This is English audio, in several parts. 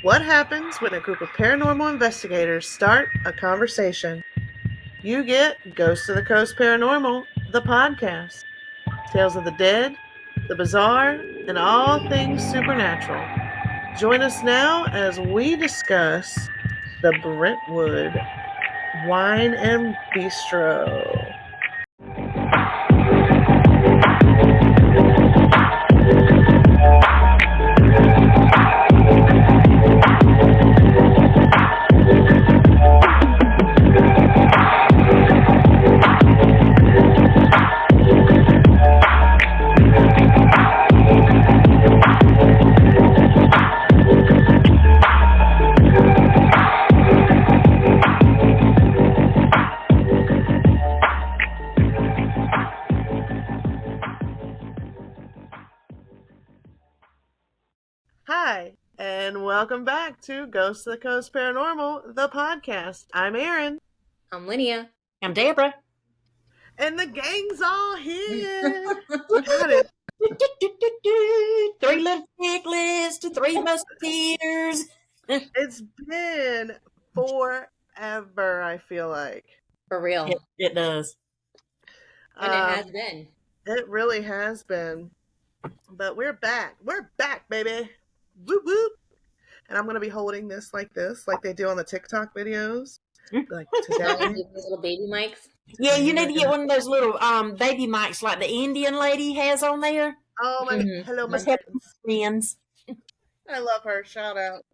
What happens when a group of paranormal investigators start a conversation? You get Ghost of the Coast Paranormal, the podcast. Tales of the dead, the bizarre, and all things supernatural. Join us now as we discuss the Brentwood Wine and Bistro. Hi, and welcome back to Ghost of the Coast Paranormal, the podcast. I'm Erin. I'm Linnea. I'm Deborah. And the gang's all here. Got it. Three little piglets to three musketeers. It's been forever, I feel like. For real. It does. And it has been. It really has been. But we're back. We're back, baby. Whoop, whoop. And I'm going to be holding this, like they do on the TikTok videos. Like today. Little baby mics. Yeah, you need to get one of those little baby mics like the Indian lady has on there. Oh, my hello, my friends. I love her. Shout out.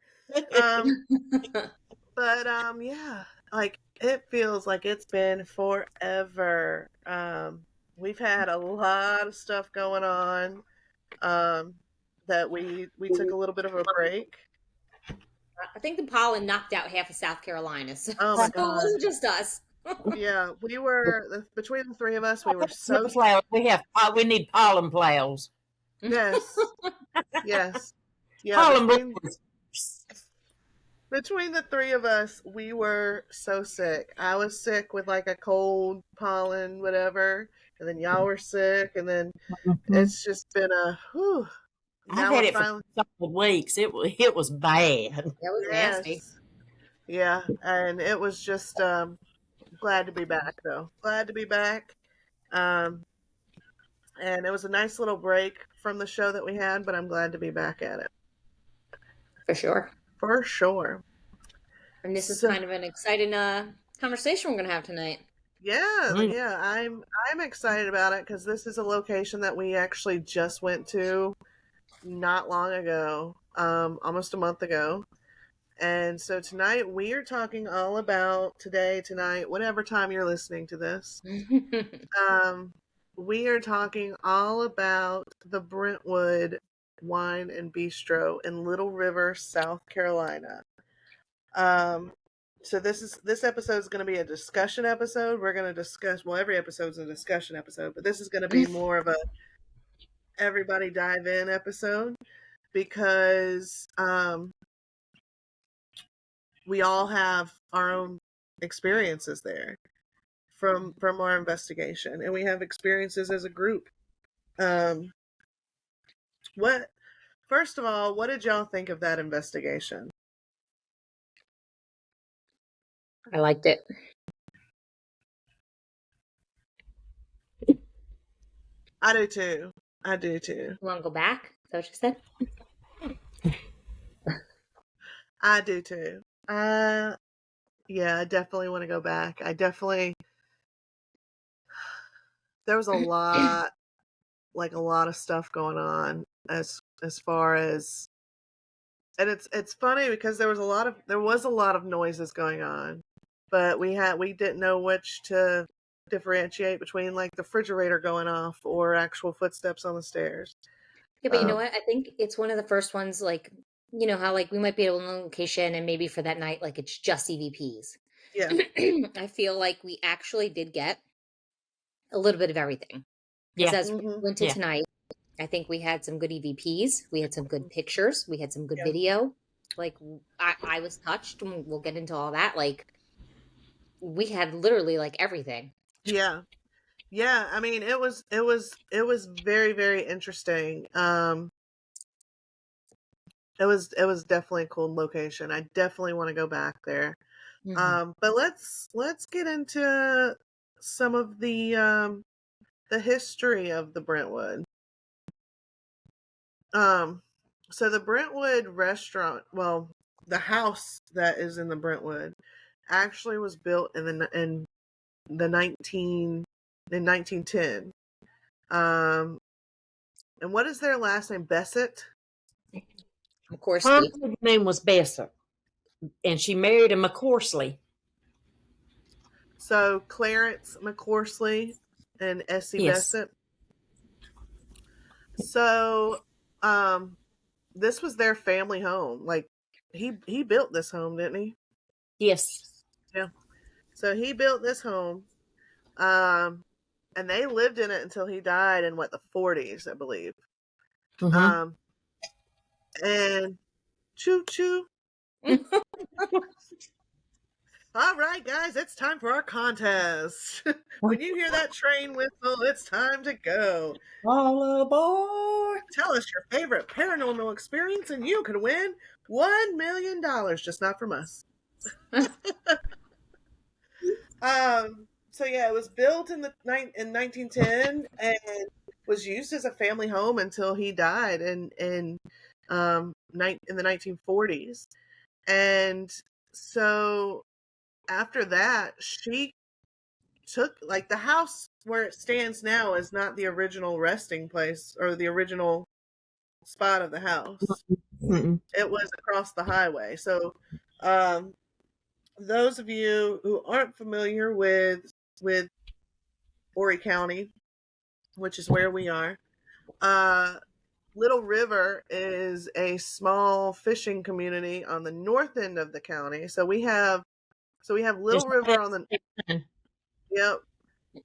Yeah, like it feels like it's been forever. We've had a lot of stuff going on. That we took a little bit of a break. I think the pollen knocked out half of South Carolina. So, oh my God. It wasn't just us. Yeah, we were between the three of us. We were so. We need pollen plows. Yes. Yes. Yeah. Pollen between the three of us, we were so sick. I was sick with like a cold, pollen, whatever, and then y'all were sick, and then it's just been a. Whew. I've had it for a couple of weeks. It was bad. That was nasty. Yeah, and it was just glad to be back though. Glad to be back. And it was a nice little break from the show that we had, but I'm glad to be back at it. For sure. For sure. And this is kind of an exciting conversation we're gonna have tonight. Yeah, yeah. I'm excited about it because this is a location that we actually just went to not long ago, almost a month ago. And so tonight we are talking all about tonight, whatever time you're listening to this. We are talking all about the Brentwood Wine and Bistro in Little River, South Carolina. So this episode is going to be a discussion episode. We're going to discuss, well, every episode is a discussion episode, but this is going to be more of a everybody dive in episode because we all have our own experiences there from our investigation, and we have experiences as a group. First of all, what did y'all think of that investigation? I liked it. I do too. You want to go back? Is that what you said? I do too. Yeah, I definitely want to go back. There was a lot of stuff going on as far as, and it's funny because there was a lot of noises going on, but we didn't know which to differentiate between, like the refrigerator going off or actual footsteps on the stairs. Yeah, but you know what? I think it's one of the first ones, like, you know how like we might be able to location and maybe for that night, like it's just EVPs. Yeah. I feel like we actually did get a little bit of everything. Yeah. As we went to tonight, I think we had some good EVPs. We had some good pictures. We had some good video. Like I was touched, and we'll get into all that. Like we had literally like everything. Yeah. Yeah. I mean, it was very, very interesting. It was definitely a cool location. I definitely want to go back there. But let's get into some of the history of the Brentwood. So the Brentwood restaurant, well, the house that is in the Brentwood actually was built in the 1910. Um, and what is their last name? Bessett. Her McCorsky. name was Besser, and she married a McCorsley. So Clarence McCorsley and Essie Yes. Bessett. So, this was their family home. Like he built this home, didn't he? Yes. Yeah. So he built this home. And they lived in it until he died in the 40s, I believe. Mm-hmm. Um, and choo choo. All right, guys, it's time for our contest. When you hear that train whistle, it's time to go. All aboard. Tell us your favorite paranormal experience, and you could win $1 million, just not from us. So yeah, it was built in 1910 and was used as a family home until he died in the 1940s. And so after that, she took, like, the house where it stands now is not the original resting place or the original spot of the house. Mm-mm. It was across the highway. So um those of you who aren't familiar with Horry County, which is where we are, uh Little River is a small fishing community on the north end of the county. So we have It's Little River on the, yep,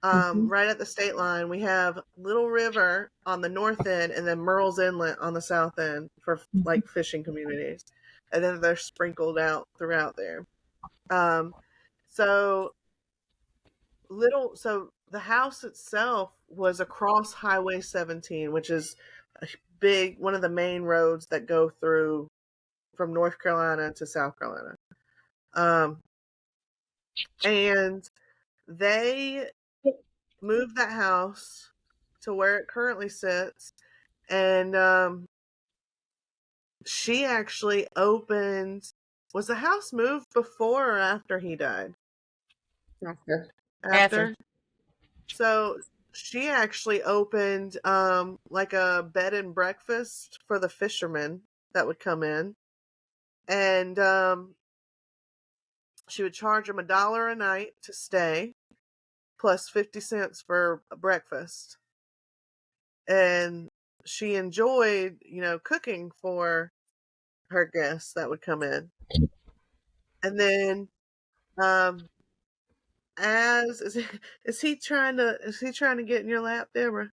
Mm-hmm. right at the state line. We have Little River on the north end, and then Murrells Inlet on the south end for like fishing communities, and then they're sprinkled out throughout there. Um, so so the house itself was across Highway 17, which is a one of the main roads that go through from North Carolina to South Carolina. Um, and they moved that house to where it currently sits. And she actually opened. Was the house moved before or after he died? After. After. So she actually opened like a bed and breakfast for the fishermen that would come in. And she would charge them $1 a night to stay, plus 50 cents for breakfast. And she enjoyed, cooking for her guests that would come in. And then, as is he trying to get in your lap, Deborah?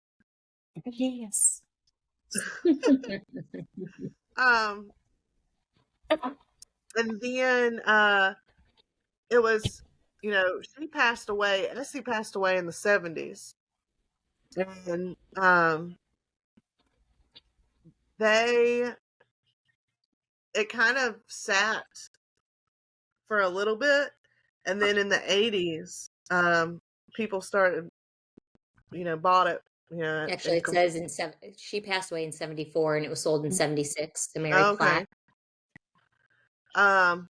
Yes. Um, and then it was, she passed away. Essie passed away in the 70s, and they it kind of sat for a little bit, and then in the 80s, people started, bought it, Actually, it says she passed away in 74 and it was sold in 76 to Mary okay. Platt. And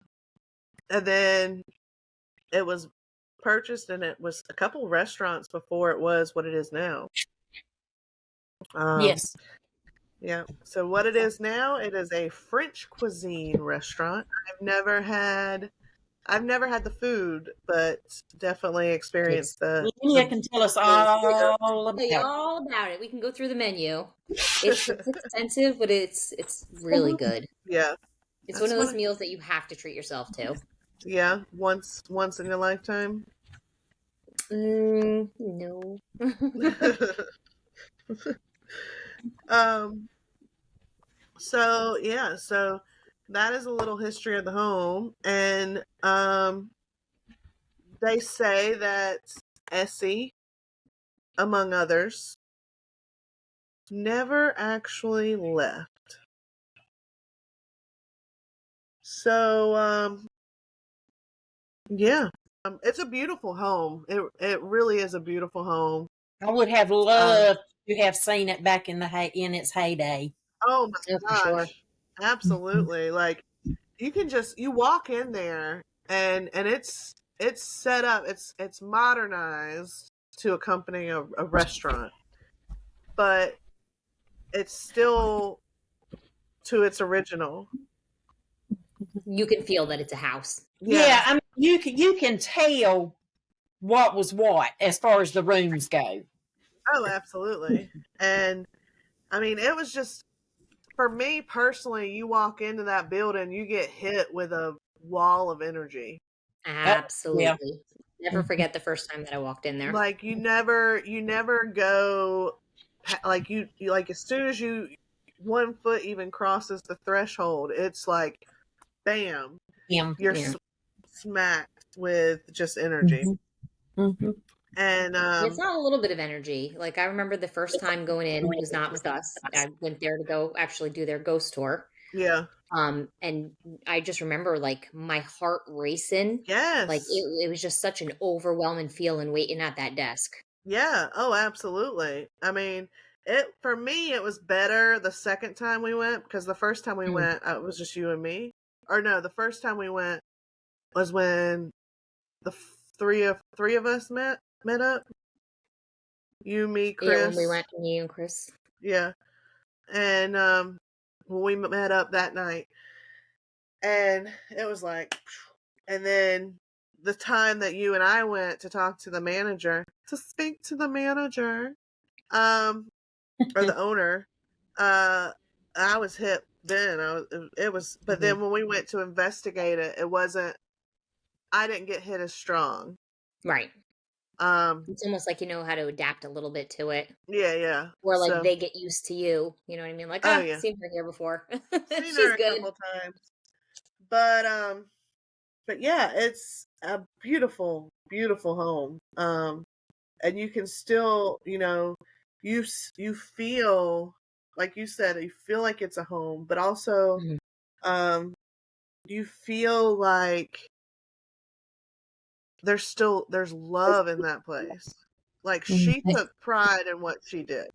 then it was purchased, and it was a couple restaurants before it was what it is now. Yes. Yeah. So what it is now, it is a French cuisine restaurant. I've never had the food, but definitely experienced Lydia can tell us all about Tell you it. all about it. We can go through the menu. It's expensive, but it's really good. Yeah. It's one of those meals that you have to treat yourself to. Yeah, once in your lifetime. No. So yeah, so that is a little history of the home, and they say that Essie, among others, never actually left. So, yeah, it's a beautiful home. It really is a beautiful home. I would have Um, loved to have seen it back in in its heyday. oh Oh, my for sure. gosh, absolutely! Like you walk in there and it's set up. It's modernized to accompany a restaurant, but it's still to its original. You can feel that it's a house. Yeah, Yeah. I mean, you can tell what was what as far as the rooms go. Oh, absolutely. And I mean, it was just for me personally, you walk into that building, you get hit with a wall of energy. Oh, yeah. Absolutely. Never forget the first time that I walked in there. Like you never go like you like as soon as you one foot even crosses the threshold, it's like bam, Him. you're Yeah. smacked with just energy. Mhm. Mhm. And And it's not a little bit of energy. Like I remember the first time going in was not with us. I went there to go actually do their ghost tour. yeah. And I just remember like my heart racing. Like Yes. it was just such an overwhelming feeling waiting at that desk. Yeah. Oh, absolutely. I mean, it for me it was better the second time we went because the first time we Mm. went it was just you and me. Or no, the first time we went was when the three of us met up. You, me, Yeah, when we Chris. went, me and Chris. Yeah. And when we met up that night and it was like and then the time that you and I went to talk to the manager, to speak to the manager, or the owner, I was hit then. It was but Mhm. then when we went to investigate it, it wasn't I didn't get hit as strong. Right. Um It's almost like you know how to adapt a little bit to it. yeah, yeah. Or like So, they get used to you. You know what I mean? Like, oh yeah. seen her here before. Seen She's her a good. couple times. But yeah, it's a beautiful, beautiful home. And you can still, you feel like you said, you feel like it's a home, but also Mhm. um you feel like there's love in that place. Like she Mhm. took pride in what she did.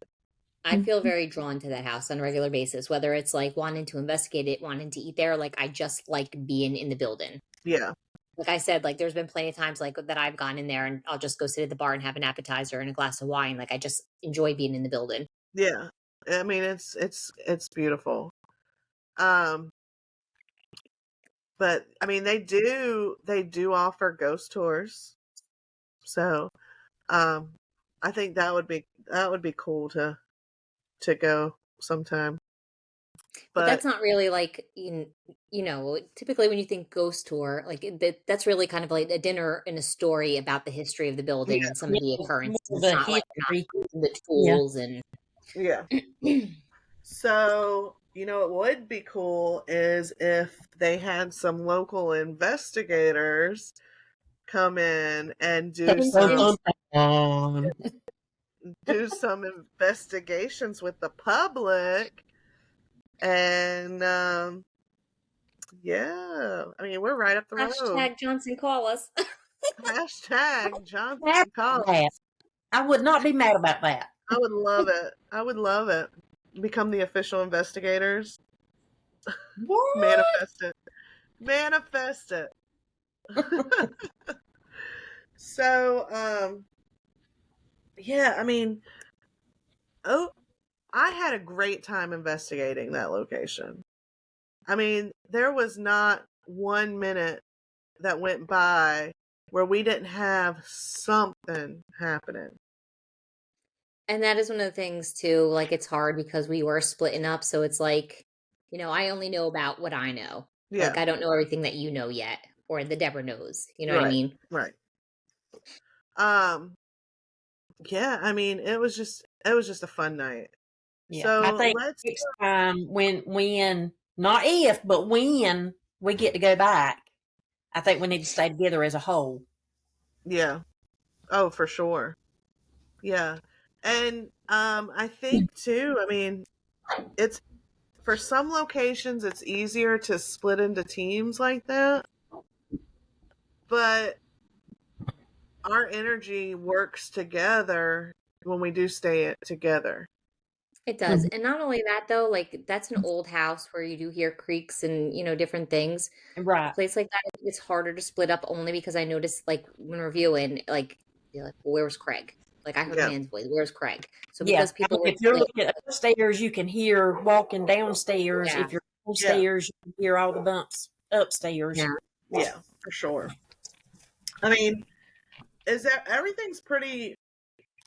I feel very drawn to that house on a regular basis, whether it's like wanting to investigate it, wanting to eat there. Like I just like being in the building. Yeah. Like I said, like there's been plenty of times like that I've gone in there and I'll just go sit at the bar and have an appetizer and a glass of wine. Like I just enjoy being in the building. Yeah. I mean it's beautiful. Um but I mean they do offer ghost tours. So, I think that would be cool to go sometime. But But that's not really like typically when you think ghost tour, like that's really kind of like a dinner and a story about the history of the yeah, building and some of the Yeah, occurrences. more It's the not like not history. the Yeah. tools and yeah. So, what would be cool is if they had some local investigators come in and do Dun, dun, some dun, dun. do some investigations with the public and yeah, I mean, we're right up the road. hashtag Johnson call us. Hashtag Mad Johnson about that. Collins. I would not be mad about that. I would love it. I would love it. Become the official investigators. What? Manifest it. Manifest it. So, yeah, I mean, oh, I had a great time investigating that location. I mean, there was not 1 minute that went by where we didn't have something happening. And that is one of the things too, like it's hard because we were splitting up, so it's like, I only know about what I know. Like Yeah, I don't know everything that you know yet or that Deborah knows. You know what I right, mean? right. Um, yeah, I mean, it was just a fun night. Yeah, I So think let's next time when not if but when we get to go back, I think we need to stay together as a whole. yeah. Oh, for sure. Yeah. And I think too, I mean, it's for some locations, it's easier to split into teams like that. But our energy works together when we do stay together. It does. And not only that though, like that's an old house where you do hear creaks and, different things. A Right. place like that, it's harder to split up only because I noticed like when reviewing, like you're like, well, where's Craig? Like I heard a Yeah. man's voice. Where's Craig? So Yeah. because I people mean, were if you're split, looking upstairs, you can hear walking downstairs. yeah, If you're upstairs, you can hear all the bumps upstairs. yeah. Yeah, for sure. I mean, everything's pretty,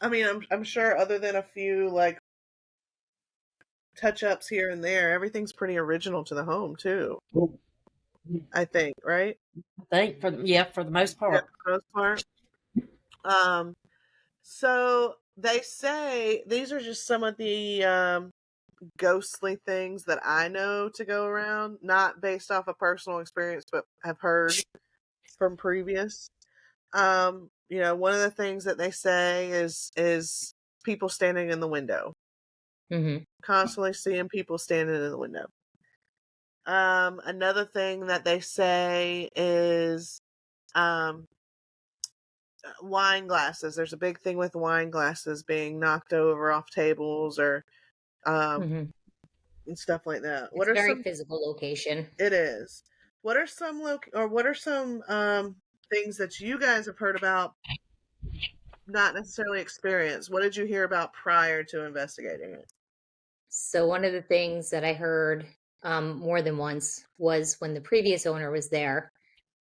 I mean, I'm sure other than a few like touch-ups here and there, everything's pretty original to the home too. I think, right? I think for the most part. Yeah, for the most part. So they say these are just some of the ghostly things that I know to go around, not based off of personal experience, but have heard from previous. One of the things that they say is people standing in the window. Mm-hmm. Constantly seeing people standing in the window. Another thing that they say is wine glasses. There's a big thing with wine glasses being knocked over off tables or and stuff like that. It's a very physical location. It is. What are some things that you guys have heard about, not necessarily experienced? What did you hear about prior to investigating it? So one of the things that I heard more than once was when the previous owner was there.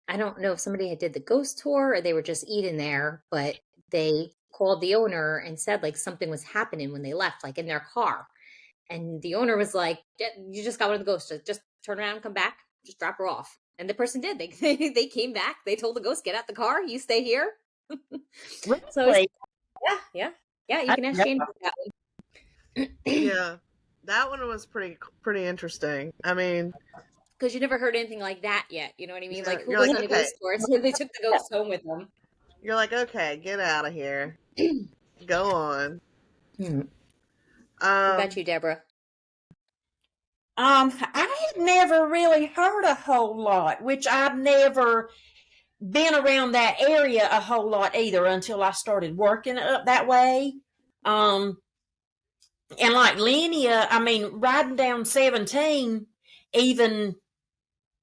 I don't know if somebody had did the ghost tour or they were just eating there, but they called the owner and said like something was happening when they left, like in their car. And the owner was like, "You just got one of the ghosts. Just turn around and come back. Just drop her off." And the person did. They came back. They told the ghost, "Get out the car. You stay here." So Really? yeah. You can ask Shane about that one. Yeah, that one was pretty interesting. I mean, because you never heard anything like that yet. You know what I mean? Yeah, Like who you're was like, on a okay. ghost tour? So they took the ghost home with them. You're like, okay, get out of here. Go on. What about you, Deborah? I had never really heard a whole lot, which I've never been around that area a whole lot either until I started working up that way. And like Linnea, I mean, riding down 17, even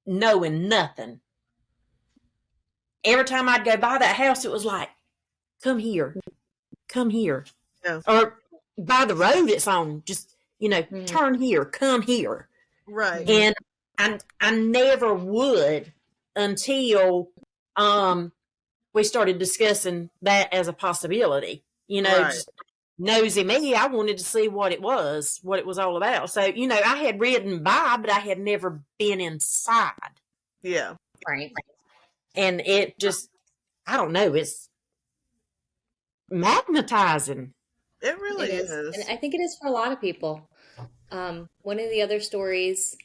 knowing nothing. Every time I'd go by that house, it was like, come here. Yeah. Or by the road it's on, just, turn here, come here. Right. And I never would until we started discussing that as a possibility. Right. Just nosy me, I wanted to see what it was all about. So, I had ridden by, but I had never been inside. Yeah. Right. And it just, I don't know, it's magnetizing. It really is. And I think it is for a lot of people. One of the other stories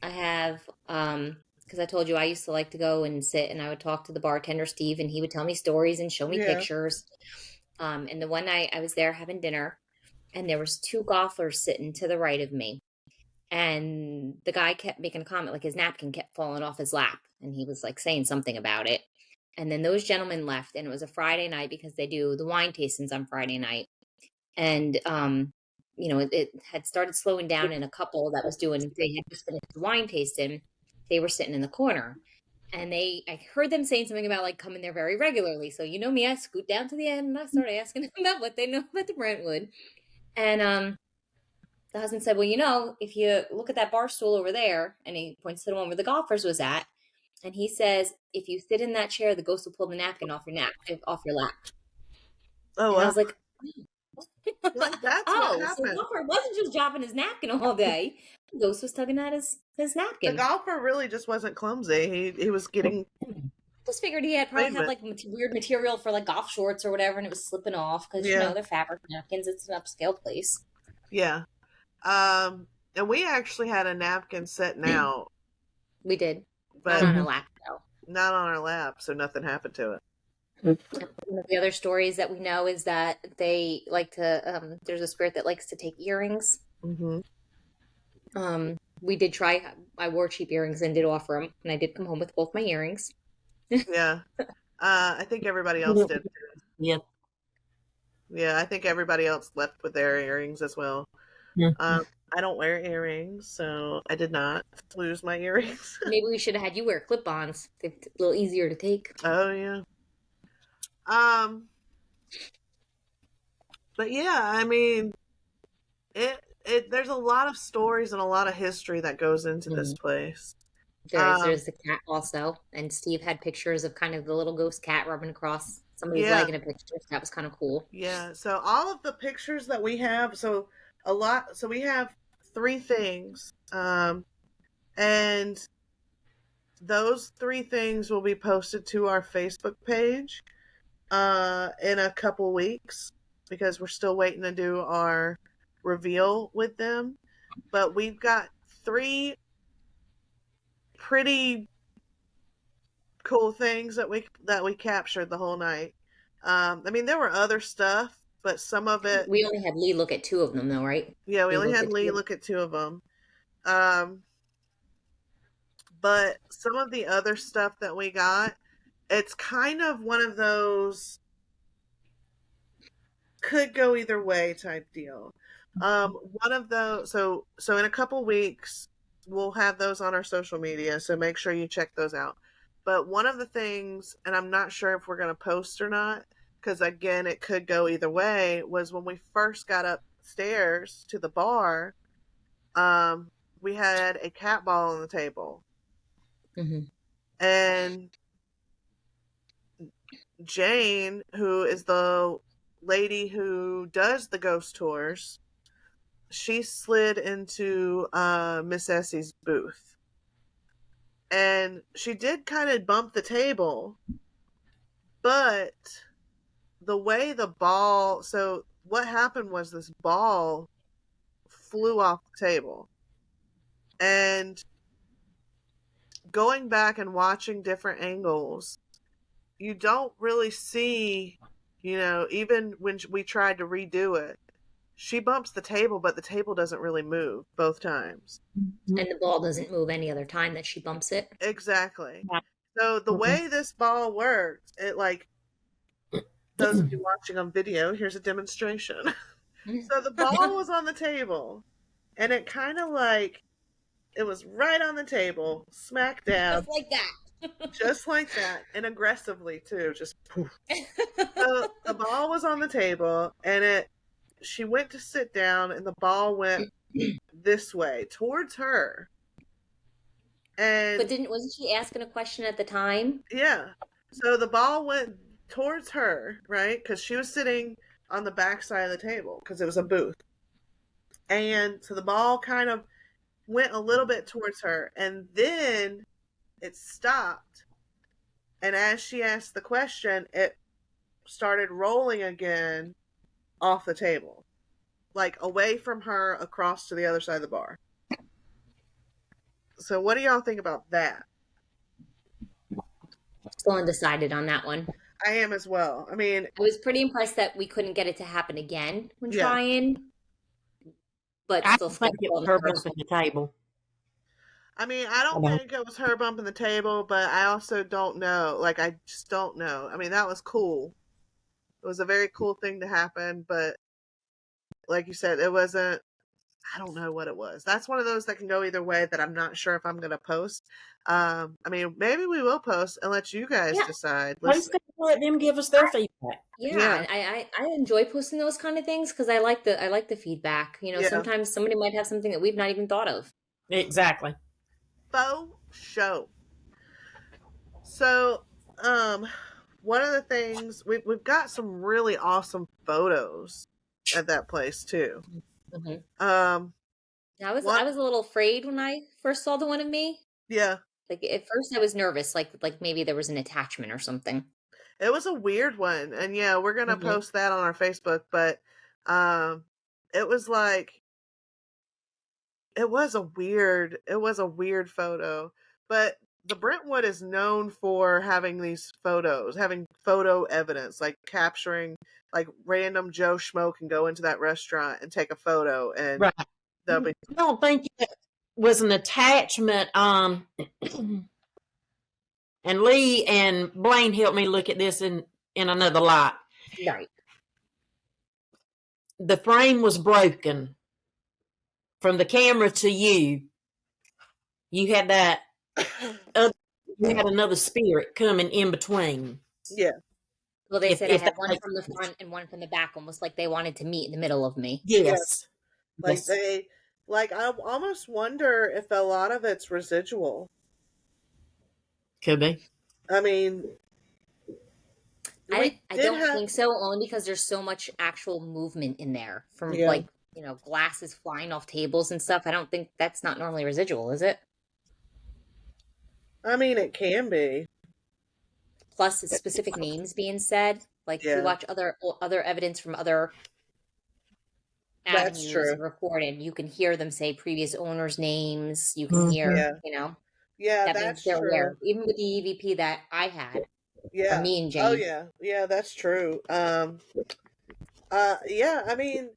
I have, because I told you I used to like to go and sit and I would talk to the bartender, Steve, and he would tell me stories and show me pictures. And the one night I was there having dinner and there was two golfers sitting to the right of me. And the guy kept making a comment, like his napkin kept falling off his lap. And he was like saying something about it. And then those gentlemen left, and it was a Friday night because they do the wine tastings on Friday night. And, it had started slowing down, and a couple that was they had just finished the wine tasting. They were sitting in the corner, and I heard them saying something about like coming there very regularly. So, me, I scoot down to the end and I started asking them about what they know about the Brentwood. And, the husband said, well, if you look at that bar stool over there, and he points to the one where the golfers was at, and he says, if you sit in that chair, the ghost will pull the napkin off your lap. Oh, and I was like, that's what happened. So the golfer wasn't just dropping his napkin all day. The ghost was tugging at his napkin. The golfer really just wasn't clumsy. He was getting. Just figured he probably had like weird material for like golf shorts or whatever, and it was slipping off because they're fabric napkins. It's an upscale place. Yeah. And we actually had a napkin sitting out. We did. But not on our lap, though. Not on our lap, so nothing happened to it. One of the other stories that we know is that they like to, there's a spirit that likes to take earrings. Mm-hmm. We did try. I wore cheap earrings and did offer them, and I did come home with both my earrings. Yeah. I think everybody else did. Yeah. Yeah, I think everybody else left with their earrings as well. Mhm. I don't wear earrings, so I did not lose my earrings. Maybe we should have had you wear clip-ons. They're a little easier to take. Oh yeah. Um, but yeah, I mean, it there's a lot of stories and a lot of history that goes into this place. There's the cat also, and Steve had pictures of kind of the little ghost cat rubbing across somebody's Yeah, leg in a picture. So that was kind of cool. yeah. So all of the pictures that we have, so we have three things. And those three things will be posted to our Facebook page in a couple weeks because we're still waiting to do our reveal with them. But we've got three pretty cool things that we captured the whole night. I mean, there were other stuff, but some of it, We only had Lee look at two of them, though, right? yeah, we Lee only looked had at two Lee of them. look at two of them. But some of the other stuff that we got, it's kind of one of those could go either way type deal. One of those, so in a couple weeks, we'll have those on our social media, so make sure you check those out. But one of the things, and I'm not sure if we're going to post or not, because again, it could go either way, was when we first got upstairs to the bar, we had a cat ball on the table. Mm-hmm. And Jane, who is the lady who does the ghost tours, she slid into Miss Essie's booth. And she did kind of bump the table, but the way the ball, so what happened was this ball flew off the table. And going back and watching different angles, you don't really see, even when we tried to redo it, she bumps the table, but the table doesn't really move both times. And the ball doesn't move any other time that she bumps it. Exactly. So the way this ball works, it like those of you watching on video, here's a demonstration. So the ball was on the table, and it kind of like it was right on the table, smack dab, Just like that. just like that, and aggressively too, just poof. So the ball was on the table, and she went to sit down, and the ball went this way towards her. And But wasn't she asking a question at the time? yeah, so the ball went towards her, right? Because she was sitting on the back side of the table because it was a booth. And so the ball kind of went a little bit towards her, and then it stopped. And as she asked the question, it started rolling again off the table, like away from her across to the other side of the bar. So what do y'all think about that? Still undecided on that one. I am as well. I mean, I was pretty impressed that we couldn't get it to happen again when Yeah. trying, but I still don't think it was her bumping the table. I mean, I don't think it was her bumping the table, but I also don't know. Like, I just don't know. I mean, that was cool. It was a very cool thing to happen, but like you said, it wasn't. I don't know what it was. That's one of those that can go either way that I'm not sure if I'm going to post. I mean, maybe we will post and let you guys Yeah. decide. Let's let them give us their feedback. Yeah, I enjoy posting those kind of things because I like the feedback. Yeah. Sometimes somebody might have something that we've not even thought of. Exactly. Faux show. So, one of the things we've got some really awesome photos at that place too. Mhm. I I was a little afraid when I first saw the one of me. Yeah. Like at first I was nervous, like maybe there was an attachment or something. It was a weird one, and yeah, we're gonna post that on our Facebook. But it was like it was a weird photo. But the Brentwood is known for having these photos, having photo evidence, like capturing like random Joe Schmo can go into that restaurant and take a photo, and Right. they'll be. I don't think was an attachment. And Lee and Blaine helped me look at this in another light. Right. The frame was broken. From the camera to you, you had that you had another spirit coming in between. Yeah. Well, they said I If had that one makes from the sense. front and one from the back, almost like they wanted to meet in the middle of me. Yes. Like Yes. I almost wonder if a lot of it's residual. Could be. I mean, I did don't have, think so, only because there's so much actual movement in there from Yeah. like, glasses flying off tables and stuff. I don't think that's not normally residual, is it? I mean, it can be. Plus it's specific names being said. Like if you Yeah. watch other evidence from other That's avenues true. recorded, you can hear them say previous owners' names. You can hear, Yeah. Yeah, that means that's they're true. aware. Even with the EVP that I had, Yeah. or me and Jane. Oh yeah. Yeah, that's true. Yeah, I mean,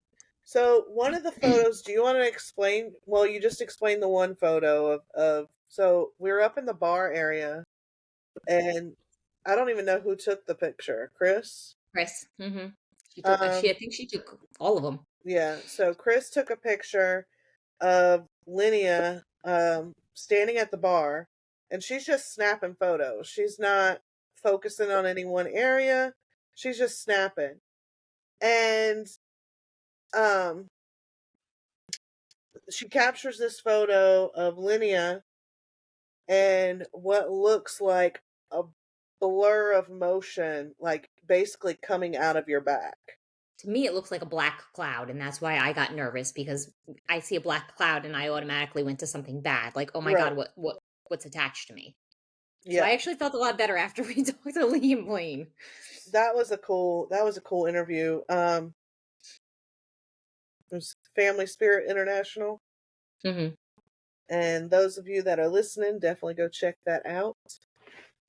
so one of the photos, do you want to explain? Well, you just explained the one photo of so we were up in the bar area, and I don't even know who took the picture. Chris? Chris. She took. I think she took all of them. Yeah, so Chris took a picture of Linnea standing at the bar, and she's just snapping photos. She's not focusing on any one area. She's just snapping. And she captures this photo of Linnea and what looks like a blur of motion, like basically coming out of your back. To me, it looks like a black cloud, and that's why I got nervous, because I see a black cloud and I automatically went to something bad. Like, oh my Right. God, what's attached to me? Yeah. So I actually felt a lot better after we talked to Lee and Blaine. That was a cool interview. It was Family Spirit International. And those of you that are listening, definitely go check that out.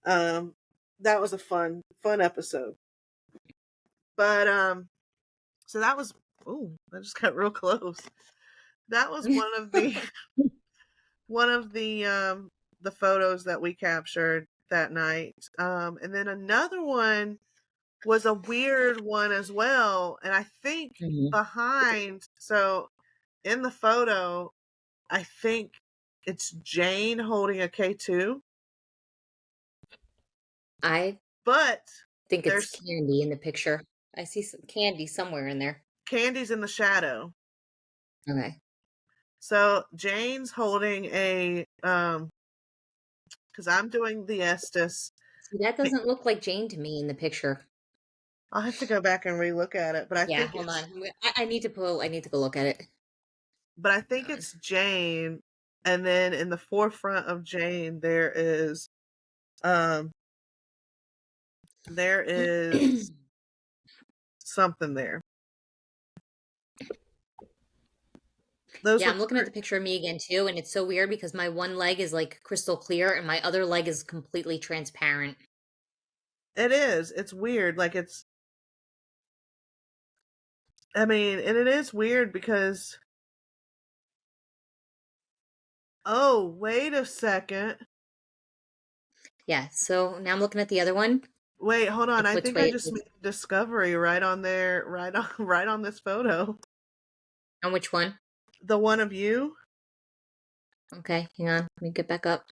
That was a fun episode. But so that was, I just got real close. That was one of the photos that we captured that night. And then another one was a weird one as well. And I think behind, so in the photo, I think it's Jane holding a K2. I But think it's Candy in the picture. I see some Candy somewhere in there. Candy's in the shadow. Okay. So Jane's holding a because I'm doing the Estes. See, that doesn't look like Jane to me in the picture. I'll have to go back and relook at it, but I think hold on. I need to go look at it. But I think it's Jane, and then in the forefront of Jane there is something there. I'm looking at the picture of me again too, and it's so weird because my one leg is like crystal clear and my other leg is completely transparent. It is. It's weird. Like and it is weird because wait a second. Yeah, so now I'm looking at the other one. Wait, hold on. I think I just made a discovery right on there, right on this photo. On which one? The one of you. Okay, hang on. Let me get back up.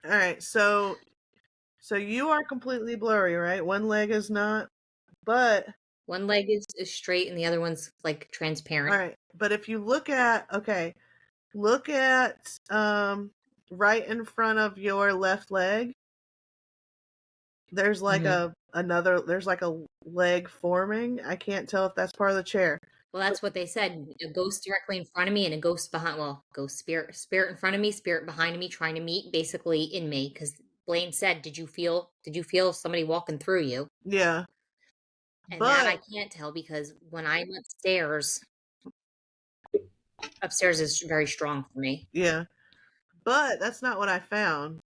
All right, so you are completely blurry, right? One leg is not, but one leg is straight and the other one's like transparent. All right, but if you look at right in front of your left leg, there's like there's like a leg forming. I can't tell if that's part of the chair. Well, that's what they said. A ghost directly in front of me and a ghost behind. Well, ghost spirit in front of me, spirit behind me, trying to meet, basically in me. Because Blaine said, "Did you feel somebody walking through you?" Yeah. And that I can't tell because when I'm upstairs is very strong for me. Yeah, but that's not what I found.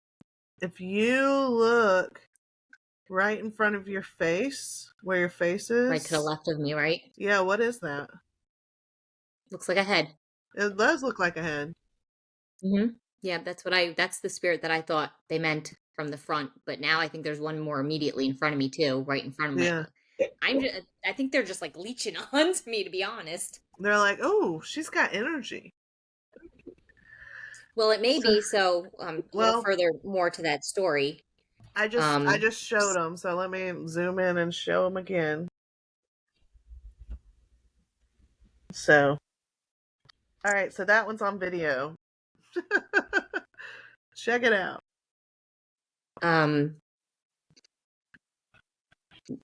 If you look right in front of your face, where your face is, right to the left of me, right? Yeah, what is that? Looks like a head. It does look like a hen. Mm-hmm. Yeah, that's the spirit that I thought they meant from the front. But now I think there's one more immediately in front of me too, right in front of Yeah. I think they're just like leeching onto me, to be honest. They're like, oh, she's got energy. Well, it may be. So, a little Well, further more to that story. I just showed them, so let me zoom in and show them again. So, all right, so that one's on video. Check it out.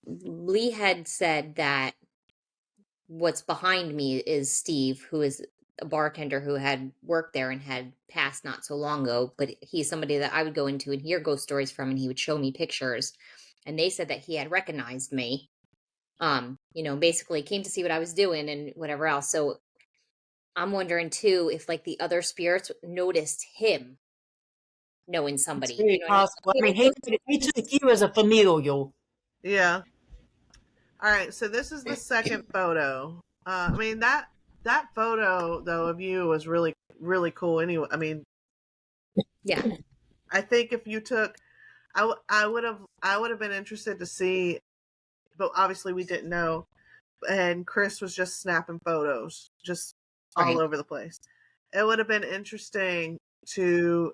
Lee had said that what's behind me is Steve, who is a bartender who had worked there and had passed not so long ago. But he's somebody that I would go into and hear ghost stories from, and he would show me pictures. And they said that he had recognized me. Basically came to see what I was doing and whatever else. So I'm wondering too if like the other spirits noticed him knowing It's somebody. very You know what I mean? possible. I Okay, mean, let's go to he the took you as a familial. Yeah. All right, so this is the second photo. I mean that photo though of you was really really cool. Anyway, I mean, yeah. I think if you took, I would have been interested to see, but obviously we didn't know. And Chris was just snapping photos, just all Right. over the place. It would have been interesting to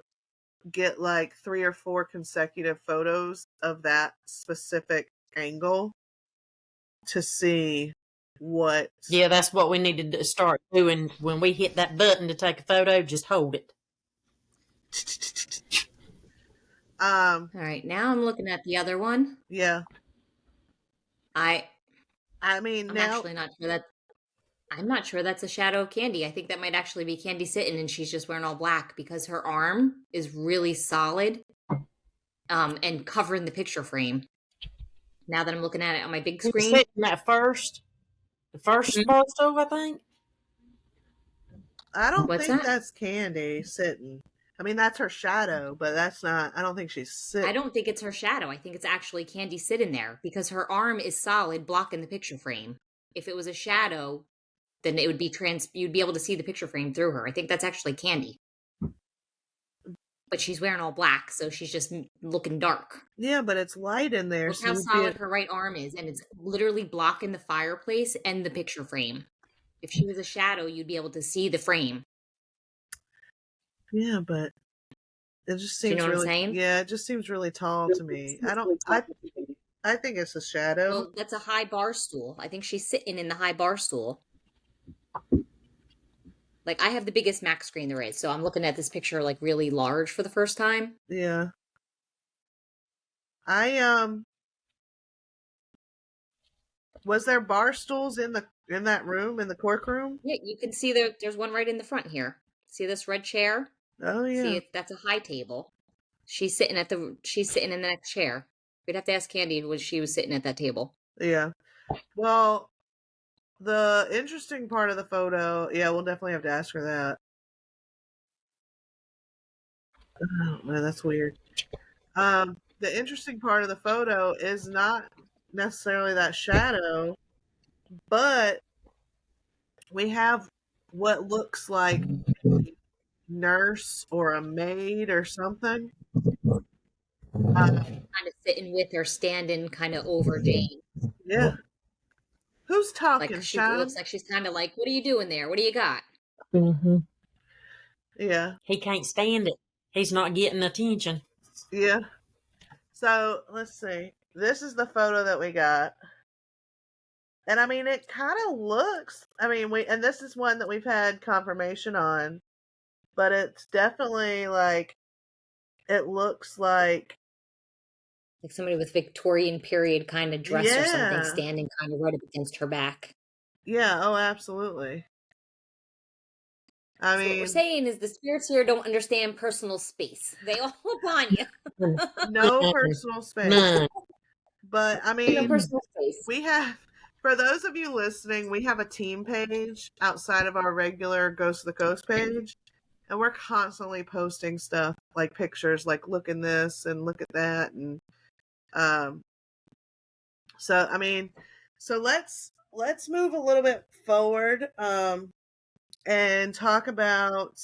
get like 3 or 4 consecutive photos of that specific angle to see what. Yeah, that's what we needed to start doing. When we hit that button to take a photo, just hold it. All right, now I'm looking at the other one. Yeah. I mean, I'm now actually not sure that I'm not sure that's a shadow of Candy. I think that might actually be Candy sitting and she's just wearing all black because her arm is really solid and covering the picture frame. Now that I'm looking at it on my big screen. Sitting that the first photo, I think. I don't What's think that? that's Candy sitting. I mean, that's her shadow, but that's not. I don't think she's sitting. I don't think it's her shadow. I think it's actually Candy sitting there because her arm is solid blocking the picture frame. If it was a shadow, then it would be you'd be able to see the picture frame through her. I think that's actually Candy. But she's wearing all black, so she's just looking dark. Yeah, but it's light in there. Look how solid her right arm is, and it's literally blocking the fireplace and the picture frame. If she was a shadow, you'd be able to see the frame. Yeah, but it just Do you seems know what I'm really. saying? Yeah, it just seems really tall to me. I think it's a shadow. Well, that's a high bar stool. I think she's sitting in the high bar stool. Like, I have the biggest Mac screen there is, so I'm looking at this picture like really large for the first time. Yeah. Was there bar stools in that room, in the cork room? Yeah, you can see there's one right in the front here. See this red chair? Oh yeah. See, that's a high table. She's sitting in the next chair. We'd have to ask Candy when she was sitting at that table. Yeah. Well, the interesting part of the photo, yeah, we'll definitely have to ask her that. Oh man, that's weird. The interesting part of the photo is not necessarily that shadow, but we have what looks like a nurse or a maid or something. Kind of sitting with her, standing kind of over Jane. Yeah. Who's talking, Like, Sean? It looks like she's kind of like, what are you doing there? What do you got? Mm-hmm. Yeah. He can't stand it. He's not getting attention. Yeah. So let's see. This is the photo that we got. And I mean, it kind of looks, and this is one that we've had confirmation on, but it's definitely like, it looks like somebody with Victorian period kind of dress or something, Yeah. standing kind of right up against her back. Yeah, oh, absolutely. I So what we're mean, saying is the spirits here don't understand personal space. They all upon you. no personal space. None. But I No mean, personal space. we have, for those of you listening, we have a team page outside of our regular Ghost of the Coast page. And we're constantly posting stuff, like pictures, like look at this and look at that. And so I mean, so let's move a little bit forward. and talk about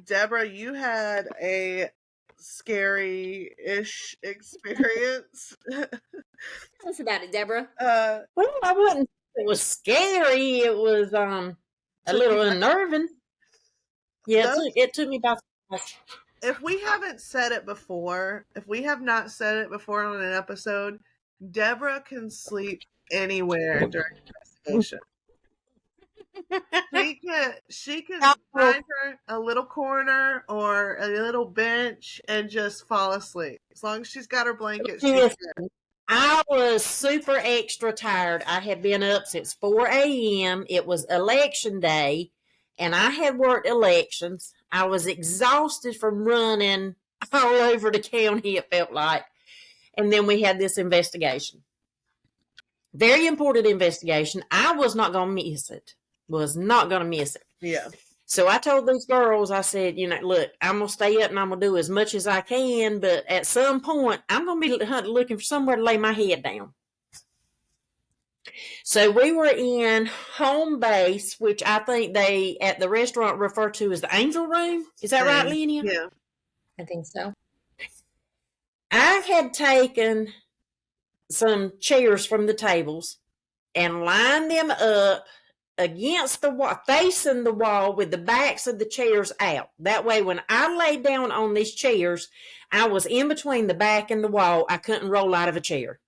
Deborah, you had a scary-ish experience. Tell us about it, Deborah. Well, I wouldn't. It was scary. It was a Took you little back. unnerving. Yeah, Those, it took me by surprise. if we haven't said it before, if we have not said it before on an episode, Deborah can sleep anywhere during investigation. She can find her a little corner or a little bench and just fall asleep. As long as she's got her blanket, she's Yes, good. I was super extra tired. I had been up since 4 a.m. It was election day, and I had worked elections. I was exhausted from running all over the county, it felt like. And then we had this investigation. Very important investigation. I was not going to miss it. Was not going to miss it. Yeah. So I told these girls, I said, look, I'm going to stay up and I'm going to do as much as I can, but at some point, I'm going to be looking for somewhere to lay my head down. So we were in home base, which I think they, at the restaurant, refer to as the Angel Room. Is that right, Linnea? Yeah. I think so. I had taken some chairs from the tables and lined them up against the wall, facing the wall with the backs of the chairs out. That way, when I laid down on these chairs, I was in between the back and the wall. I couldn't roll out of a chair.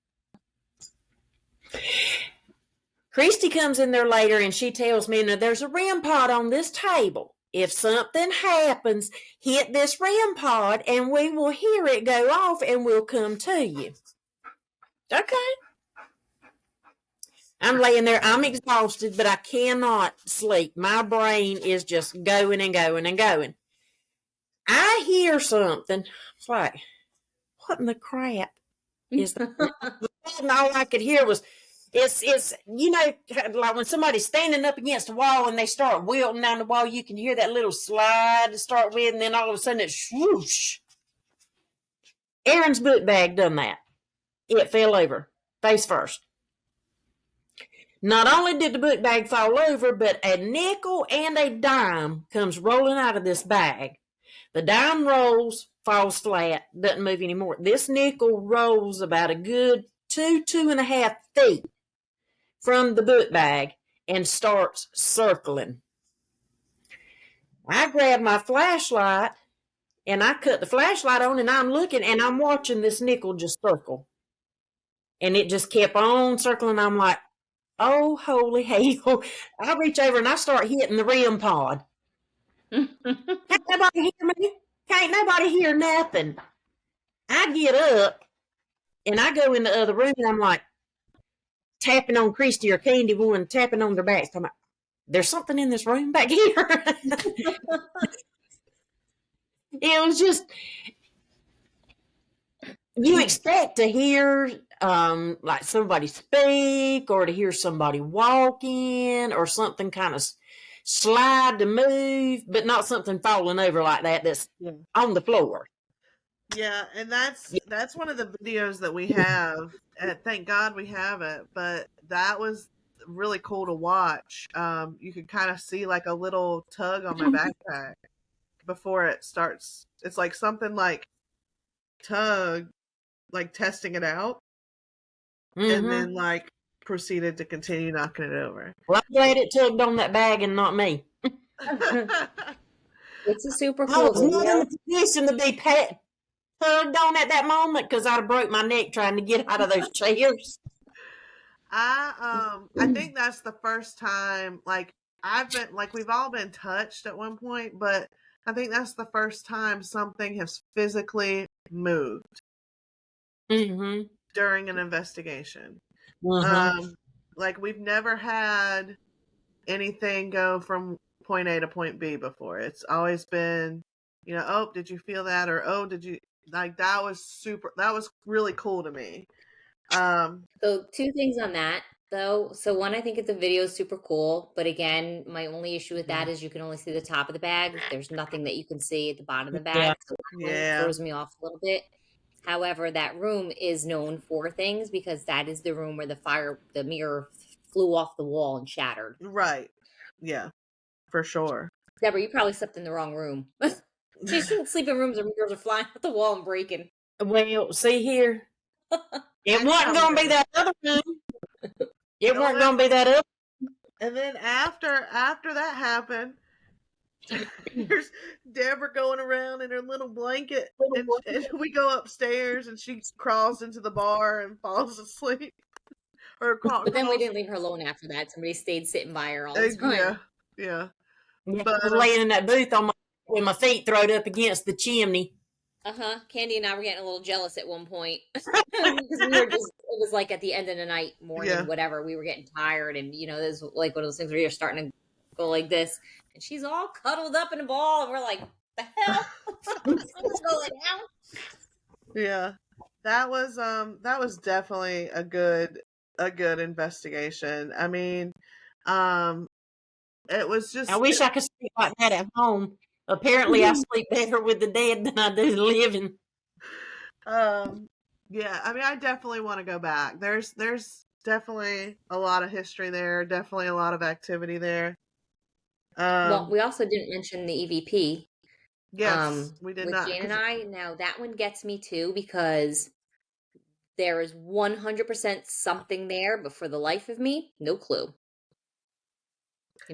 Christy comes in there later and she tells me, now there's a REM pod on this table. If something happens, hit this REM pod and we will hear it go off and we'll come to you. Okay. I'm laying there. I'm exhausted, but I cannot sleep. My brain is just going and going and going. I hear something. It's like, what in the crap is that? And all I could hear was, it's like when somebody's standing up against a wall and they start wilting down the wall, you can hear that little slide to start with, and then all of a sudden it's swoosh. Aaron's book bag done that. It fell over, face first. Not only did the book bag fall over, but a nickel and a dime comes rolling out of this bag. The dime rolls, falls flat, doesn't move anymore. This nickel rolls about a good 2.5 feet from the book bag and starts circling. I grab my flashlight and I cut the flashlight on and I'm looking and I'm watching this nickel just circle. And it just kept on circling. I'm like, oh, holy hell. I reach over and I start hitting the REM pod. Can't nobody hear me. Can't nobody hear nothing. I get up and I go in the other room and I'm like tapping on Christy or Candy one, tapping on their backs. I'm like, there's something in this room back here. It was just, you expect to hear like somebody speak or to hear somebody walk in or something kind of slide to move, but not something falling over like that's on the floor. Yeah, and that's one of the videos that we have. And thank God we have it, but that was really cool to watch. You could kind of see like a little tug on my backpack before it starts. It's like something like tug, like testing it out, and then like proceeded to continue knocking it over. Well, I'm glad it tugged on that bag and not me. It's a super I cool was not video. in the position to be tugged on at that moment because I'd have broke my neck trying to get out of those chairs. I think that's the first time like I've been like we've all been touched at one point, but I think that's the first time something has physically moved during an investigation. Like we've never had anything go from point A to point B before. It's always been, oh, did you feel that? Or, oh, did you like that was really cool to me. So 2 things on that though. So one, I think the video is super cool, but again, my only issue with that is you can only see the top of the bag. There's nothing that you can see at the bottom of the bag. So that throws me off a little bit. However, that room is known for things because that is the room where the mirror flew off the wall and shattered. Right. Yeah, for sure. Deborah, you probably slept in the wrong room. You shouldn't sleep in rooms where mirrors are flying off the wall and breaking. Well, see here, it I wasn't going to be that other room. It wasn't going to be that other. And then after that happened, there's Deborah going around in her little blanket, and we go upstairs, and she crawls into the bar and falls asleep. But then we didn't leave her alone after that. Somebody stayed sitting by her all the time. Yeah. But I was laying in that booth with my feet thrown up against the chimney. Candy and I were getting a little jealous at one point because we were just, it was like at the end of the night, morning, whatever. We were getting tired, and this was like one of those things where you're starting to go like this, and she's all cuddled up in a ball, and we're like, the hell? What's going on? Yeah, that was definitely a good investigation. I mean, it was just. I wish I could sleep like that at home. Apparently, I sleep better with the dead than I do the living. Yeah, I mean, I definitely want to go back. There's definitely a lot of history there. Definitely a lot of activity there. Well, we also didn't mention the EVP. Yes, we did with not. Jane and I. Now that one gets me too, because there is 100% something there, but for the life of me, no clue.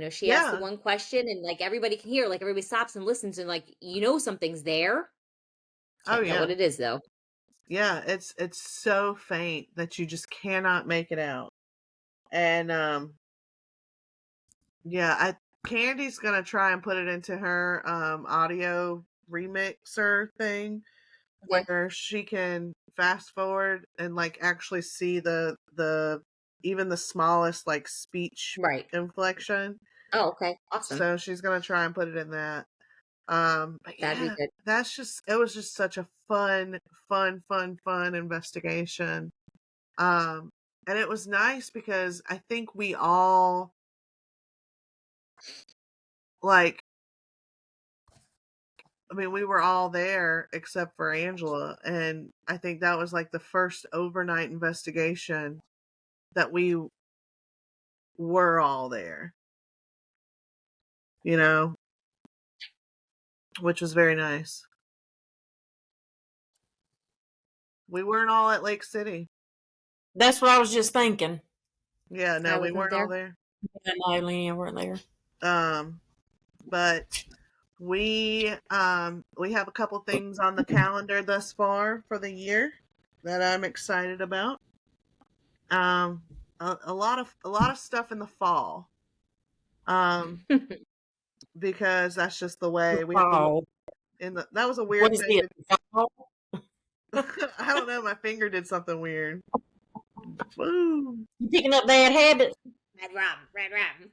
She asked the one question, and like everybody can hear, like everybody stops and listens, and like something's there. Can't know what it is though. Yeah, it's so faint that you just cannot make it out. And Candy's gonna try and put it into her audio remixer thing, where she can fast forward and like actually see the even the smallest like speech inflection. Oh, okay, awesome. So she's gonna try and put it in that. But that'd be good. It was just such a fun investigation. And it was nice because I think we all we were all there except for Angela, and I think that was like the first overnight investigation that we were all there. Which was very nice. We weren't all at Lake City. That's what I was just thinking. Yeah, no, we weren't all there. No, Lena weren't there. But we have a couple things on the calendar thus far for the year that I'm excited about. A lot of stuff in the fall. Because that's just the way we have that was a weird thing. I don't know, my finger did something weird. Woo. You picking up bad habits? Red rum.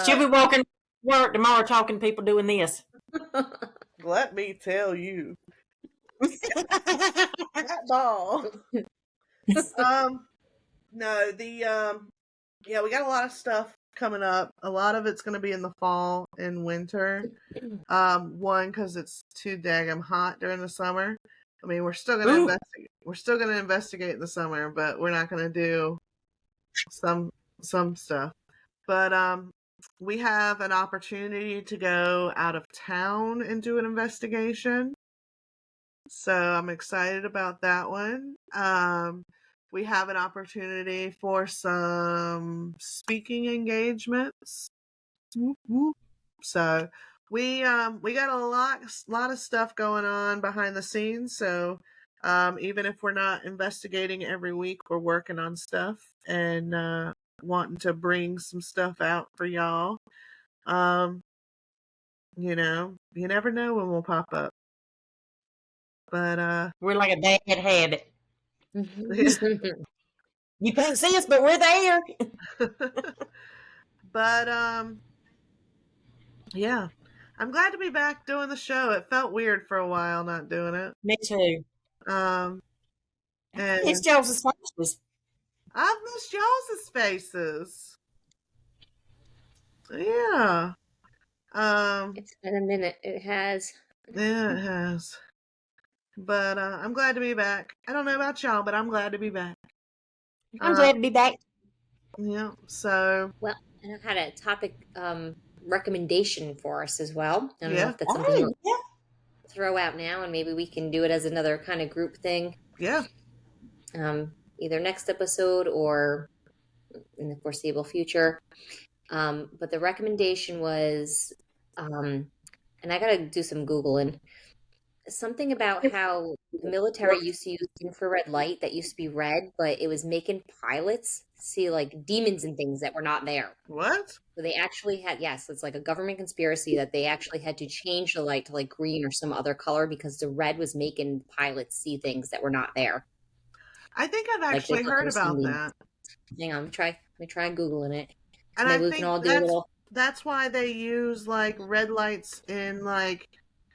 She'll be walking to work tomorrow talking to people doing this. Let me tell you. That ball. No, we got a lot of stuff coming up. A lot of it's going to be in the fall and winter. One, because it's too daggum hot during the summer. I mean, we're still going to investigate. We're still going to investigate in the summer, but we're not going to do some stuff. But we have an opportunity to go out of town and do an investigation. So I'm excited about that one. We have an opportunity for some speaking engagements. So we got a lot of stuff going on behind the scenes. So even if we're not investigating every week, we're working on stuff and wanting to bring some stuff out for y'all. You never know when we'll pop up. But we're like a bad habit. You can't see us, but we're there. But yeah, I'm glad to be back doing the show. It felt weird for a while not doing it. Me too. And it's y'all's faces. I've missed y'all's faces. Yeah. It's been a minute. It has. Yeah, it has. But I'm glad to be back. I don't know about y'all, but I'm glad to be back. I'm glad to be back Yeah. So Well, and I had a topic recommendation for us as well. I don't know yeah, if that's something Oh, you'll yeah. throw out now, and maybe we can do it as another kind of group thing, yeah. either next episode or in the foreseeable future. But the recommendation was, and I got to do some Googling, something about how the military used to use infrared light that used to be red, but it was making pilots see like demons and things that were not there. What? So they actually had, yes, it's like a government conspiracy that they actually had to change the light to like green or some other color because the red was making pilots see things that were not there. I think I've Like they actually thought they heard were seeing about demons. that. Hang on, let me try Googling it. So And I maybe we can think all do a little. that's why they use like red lights in like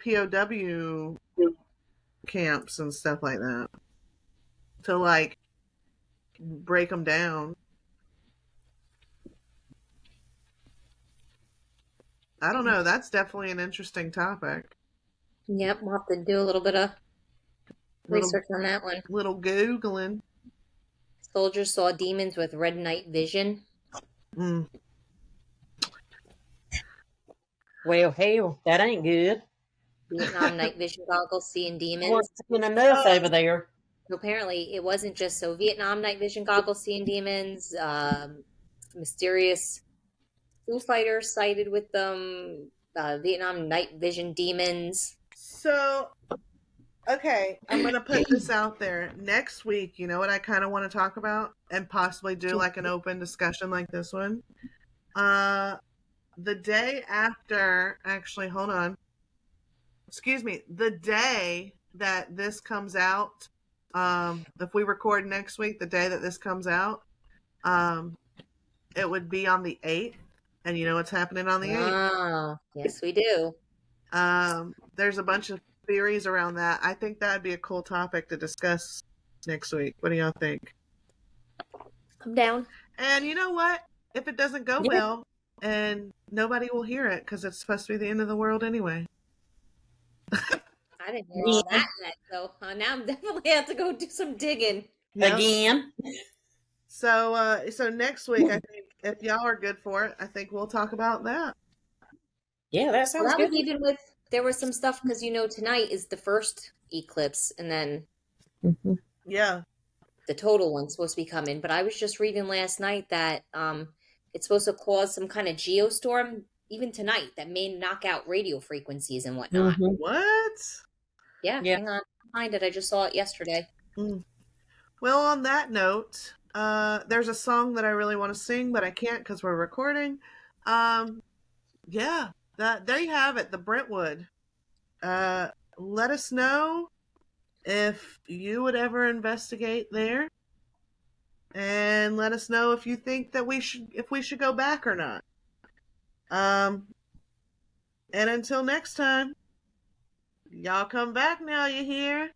POW camps and stuff like that to like break them down. I don't know. That's definitely an interesting topic. Yep, we'll have to do a little bit of Little research on that one. little googling. Soldiers saw demons with red night vision. Mm. Well, hell, that ain't good. Vietnam night vision goggles seeing We're demons. seeing enough over there. So apparently, it wasn't just so Vietnam night vision goggles seeing demons. Mysterious Foo Fighters sighted with them. Vietnam night vision demons. So, okay, I'm going to put this out there. Next week, you know what I kind of want to talk about and possibly do like an open discussion like this one? The day after, actually, hold on. Excuse me, the day that this comes out, if we record next week, the day that this comes out, it would be on the 8th. And you know what's happening on the 8th? Oh, yes, we do. There's a bunch of theories around that. I think that'd be a cool topic to discuss next week. What do y'all think? I'm down. And you know what? If it doesn't go Yeah. well, and nobody will hear it because it's supposed to be the end of the world anyway. I didn't hear all that yet, so now I'm definitely have to go do some digging. Yep. Again. So next week, I think if y'all are good for it, I think we'll talk about that. Yeah, that Well, sounds that good. was even with there was some stuff because tonight is the first eclipse, and then Mm-hmm. Yeah. the total one's supposed to be coming. But I was just reading last night that it's supposed to cause some kind of geostorm even tonight that may knock out radio frequencies and whatnot. Mm-hmm. What? Yeah, Yeah. hang on, find it. I just saw it yesterday. Well, on that note, there's a song that I really want to sing, but I can't because we're recording. Yeah, there you have it, the Brentwood. Let us know if you would ever investigate there, and let us know if you think that we should go back or not. And until next time, y'all come back now, you hear?